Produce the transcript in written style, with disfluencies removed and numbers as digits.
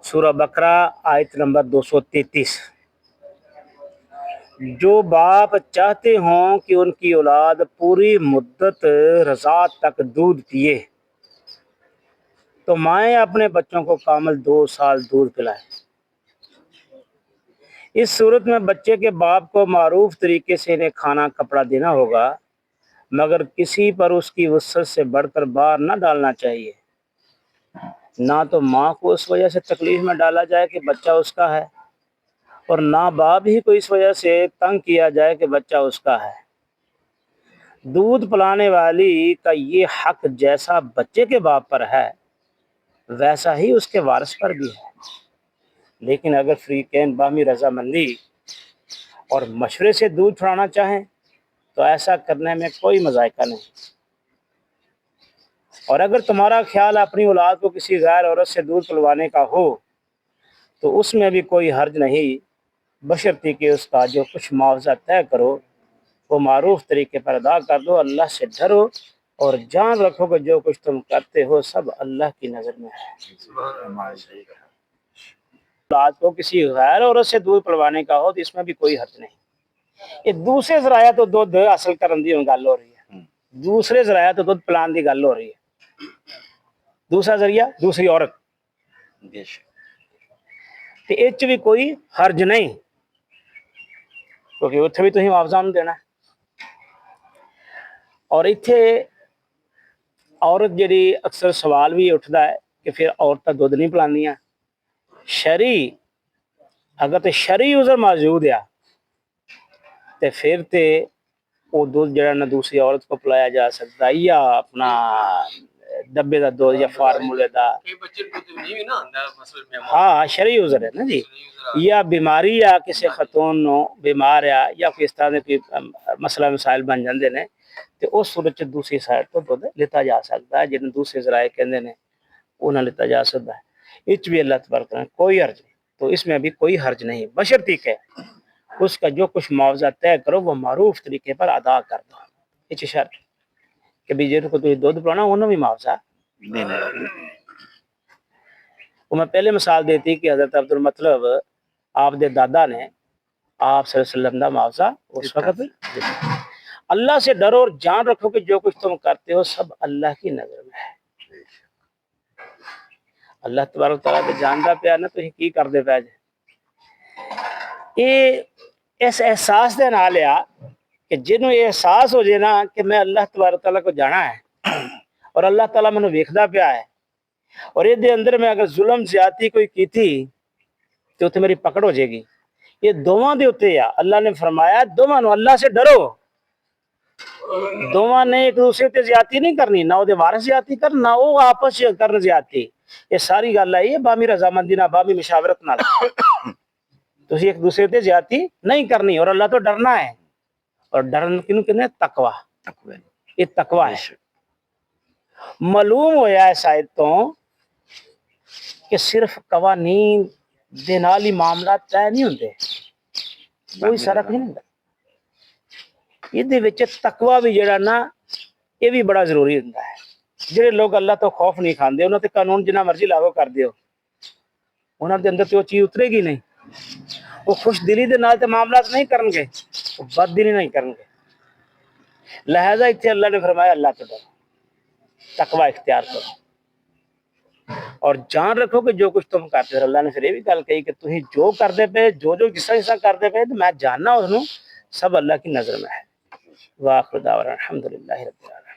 سورہ بقرہ آیت نمبر 233۔ جو باپ چاہتے ہوں کہ ان کی اولاد پوری مدت رضاعت تک دودھ پیے تو مائیں اپنے بچوں کو کامل 2 سال دودھ پلائیں۔ اس صورت میں بچے کے باپ کو معروف طریقے سے انہیں کھانا کپڑا دینا ہوگا، مگر کسی پر اس کی وسعت سے بڑھ کر بار نہ ڈالنا چاہیے۔ نہ تو ماں کو اس وجہ سے تکلیف میں ڈالا جائے کہ بچہ اس کا ہے، اور نہ باپ ہی کو اس وجہ سے تنگ کیا جائے کہ بچہ اس کا ہے۔ دودھ پلانے والی کا یہ حق جیسا بچے کے باپ پر ہے ویسا ہی اس کے وارث پر بھی ہے، لیکن اگر فریقین باہمی رضامندی اور مشورے سے دودھ چھڑانا چاہیں تو ایسا کرنے میں کوئی مذائقہ نہیں۔ اور اگر تمہارا خیال اپنی اولاد کو کسی غیر عورت سے دودھ پلوانے کا ہو تو اس میں بھی کوئی حرج نہیں، بشرطی کہ اس کا جو کچھ معاوضہ طے کرو وہ معروف طریقے پر ادا کر دو۔ اللہ سے ڈرو اور جان رکھو کہ جو کچھ تم کرتے ہو سب اللہ کی نظر میں ہے۔ اولاد کو کسی غیر عورت سے دودھ پلوانے کا ہو تو اس میں بھی کوئی حرج نہیں۔ یہ دوسرے ذرائع تو دودھ حاصل کرن دی گل ہو رہی ہے، دوسرے ذرائع تو دودھ پلان دی گل ہو رہی ہے۔ دوسرا ذریعہ دوسری عورت، تو اس بھی کوئی حرج نہیں، کیونکہ اتنے بھی تھی معاوضہ نہیں دینا۔ اور اتنے عورت جڑی اکثر سوال بھی اٹھتا ہے کہ پھر عورتیں دودھ نہیں پلاندیاں۔ شرعی اگر تو شرعی عذر موجود ہے تو پھر تے وہ دودھ جڑا نہ دوسری عورت کو پلایا جا سکتا ہے، یا اپنا ڈبے دا دودھ یا فارمولے دا، ہاں شرعی عذر ہے نا جی، یا بیماری یا کسی خاتون نو بیمار ہے یا کوئی اس طرح کے مسئلہ مسائل بن جاندے نے تو اس صورت چ دوسری سائڈ تو دودھ لیتا جا سکتا ہے، جن دوسرے ذرائع کہندے نے انہاں لیتا جا سکتا ہے۔ اس بھی اللہ تبارک نے کوئی حرج نہیں، تو اس میں بھی کوئی حرج نہیں، بشرطی کہ اس کا جو کچھ معاوضہ طے کرو وہ معروف طریقے پر ادا کر دو۔ یہ شرط کہ بھی جن کو تھی دودھ پلانا انہوں بھی معاوضہ دینا ہے۔ وہ میں پہلے مثال دیتی کہ حضرت عبد المطلب آپ دے دادا نے آپ صلی اللہ علیہ وسلم دا معاوضہ اس وقت دیتا۔ اللہ سے ڈرو اور جان رکھو کہ جو کچھ تم کرتے ہو سب اللہ کی نظر میں ہے۔ اللہ تبارک تعالیٰ تو جاندا پیا نا تسی کی کردے پے جے۔ یہ اس احساس دے نال آ کہ جنوں یہ احساس ہو جائے نا کہ میں اللہ تبارک تعالیٰ کو جانا ہے اور اللہ تعالیٰ مینوں ویکھدا پیا ہے، اور یہ دے اندر میں اگر ظلم زیادتی کوئی کیتی تو اتنے میری پکڑ ہو جائے گی۔ یہ دونوں دے اتنے آ، اللہ نے فرمایا دونوں اللہ سے ڈرو، دونوں نے ایک دوسرے تے زیادتی نہیں کرنی، نہ وہ دے وارث زیادتی کر نہ وہ آپس کرن زیادتی۔ یہ ساری گل ہے یہ بامی رضامندی نہ بامی مشاورت نہ تو ایک دوسرے تے زیادتی نہیں کرنی، اور اللہ تو ڈرنا ہے، اور ڈرن کنوں کہنے تقوی، یہ تقوی ہے۔ معلوم ہویا ہے شاید تو کہ صرف قوانین دے نال ہی معاملات طے نہیں ہوندے، کوئی فرق نہیں ہوندا۔ یہ وچ تقوی بھی جڑا نا یہ بھی بڑا ضروری ہوندا ہے۔ جڑے لوگ اللہ تو خوف نہیں کھاندے انہاں تے قانون جنہ مرضی لاگو کر دیو، انہاں دے اندر تے وہ چیز اترے گی نہیں، وہ خوش دلی دے نال تے معاملات نہیں کرن گے، وہ بد دلی نہیں کرن گے۔ لہذا اتنے اللہ نے فرمایا اللہ تو ڈرو، تقوی اختیار کرو اور جان رکھو کہ جو کچھ تم کرتے ہو۔ اللہ نے پھر یہ بھی گل کہی کہ تم جو کرتے پے جو جس طرح کرتے پے تو میں جاننا اس سب اللہ کی نظر میں ہے۔ وآخر دعوانا الحمدللہ رب العالمین۔